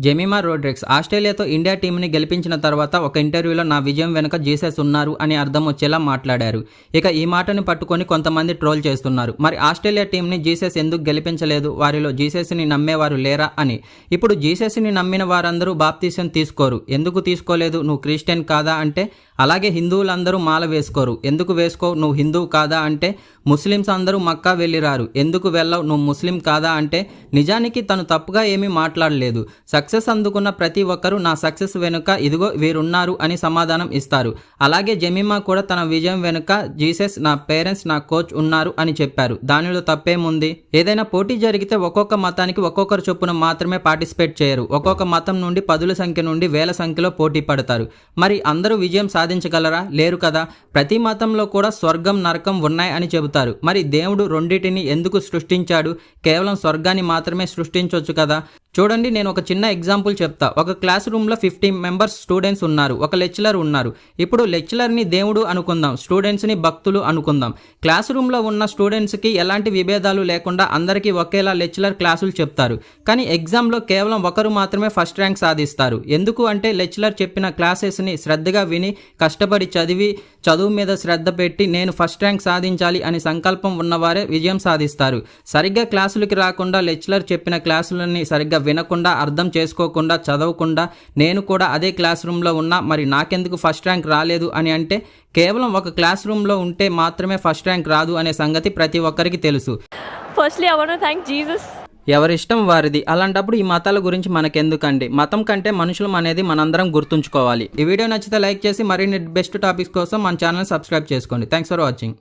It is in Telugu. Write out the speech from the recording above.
జెమిమా రోడ్రిగ్స్ ఆస్ట్రేలియాతో ఇండియా టీంని గెలిపించిన తర్వాత ఒక ఇంటర్వ్యూలో నా విజయం వెనుక జీసస్ ఉన్నారు అని అర్థం వచ్చేలా మాట్లాడారు. ఇక ఈ మాటని పట్టుకొని కొంతమంది ట్రోల్ చేస్తున్నారు. మరి ఆస్ట్రేలియా టీంని జీసస్ ఎందుకు గెలిపించలేదు, వారిలో జీసస్ని నమ్మేవారు లేరా అని. ఇప్పుడు జీసస్ని నమ్మిన వారందరూ బాప్తీసం తీసుకోరు. ఎందుకు తీసుకోలేదు? నువ్వు క్రిస్టియన్ కాదా అంటే. అలాగే హిందువులందరూ మాల వేసుకోరు. ఎందుకు వేసుకోవు? నువ్వు హిందువు కాదా అంటే. ముస్లిమ్స్ అందరూ మక్కా వెళ్ళిరారు. ఎందుకు వెళ్ళవు? నువ్వు ముస్లిం కాదా అంటే. నిజానికి తను తప్పుగా ఏమీ మాట్లాడలేదు. సక్సెస్ అందుకున్న ప్రతి ఒక్కరూ నా సక్సెస్ వెనుక ఇదిగో వీరున్నారు అని సమాధానం ఇస్తారు. అలాగే జెమిమా కూడా తన విజయం వెనుక జీసస్, నా పేరెంట్స్, నా కోచ్ ఉన్నారు అని చెప్పారు. దానిలో తప్పేముంది? ఏదైనా పోటీ జరిగితే ఒక్కొక్క మతానికి ఒక్కొక్కరు చొప్పున మాత్రమే పార్టిసిపేట్ చేయరు. ఒక్కొక్క మతం నుండి పదుల సంఖ్య నుండి వేల సంఖ్యలో పోటీ పడతారు. మరి అందరూ విజయం సాధించగలరా? లేరు కదా. ప్రతి మతంలో కూడా స్వర్గం, నరకం ఉన్నాయి అని చెబుతారు. మరి దేవుడు రెండింటిని ఎందుకు సృష్టించాడు? కేవలం స్వర్గాన్ని మాత్రమే సృష్టించవచ్చు కదా. చూడండి, నేను ఒక చిన్న ఎగ్జాంపుల్ చెప్తా. ఒక క్లాస్ రూమ్లో 50 మెంబర్స్ స్టూడెంట్స్ ఉన్నారు. ఒక లెక్చరర్ ఉన్నారు. ఇప్పుడు లెక్చరర్ని దేవుడు అనుకుందాం, స్టూడెంట్స్ని భక్తులు అనుకుందాం. క్లాస్ రూమ్లో ఉన్న స్టూడెంట్స్కి ఎలాంటి విభేదాలు లేకుండా అందరికీ ఒకేలా లెక్చరర్ క్లాసులు చెప్తారు. కానీ ఎగ్జామ్లో కేవలం ఒకరు మాత్రమే ఫస్ట్ ర్యాంక్ సాధిస్తారు. ఎందుకు అంటే లెక్చరర్ చెప్పిన క్లాసెస్ని శ్రద్ధగా విని కష్టపడి చదువు మీద శ్రద్ధ పెట్టి నేను ఫస్ట్ ర్యాంక్ సాధించాలి అని సంకల్పం ఉన్నవారే విజయం సాధిస్తారు. సరిగ్గా క్లాసులకి రాకుండా లెక్చరర్ చెప్పిన క్లాసులని సరిగ్గా వినకుండా, అర్థం చేసుకోకుండా, చదవకుండా నేను కూడా అదే క్లాస్ రూమ్లో ఉన్నా మరి నాకెందుకు ఫస్ట్ ర్యాంక్ రాలేదు అని అంటే కేవలం ఒక క్లాస్ రూమ్లో ఉంటే మాత్రమే ఫస్ట్ ర్యాంక్ రాదు అనే సంగతి ప్రతి ఒక్కరికి తెలుసు. Firstly I want to thank Jesus. ఎవరిష్టం వారిది. అలాంటప్పుడు ఈ మతాల గురించి మనకెందుకండి? మతం కంటే మనుషులం అనేది మనందరం గుర్తుంచుకోవాలి. ఈ వీడియో నచ్చితే లైక్ చేసి మరిన్ని బెస్ట్ టాపిక్స్ కోసం మన ఛానల్ సబ్స్క్రైబ్ చేసుకోండి. Thanks for watching.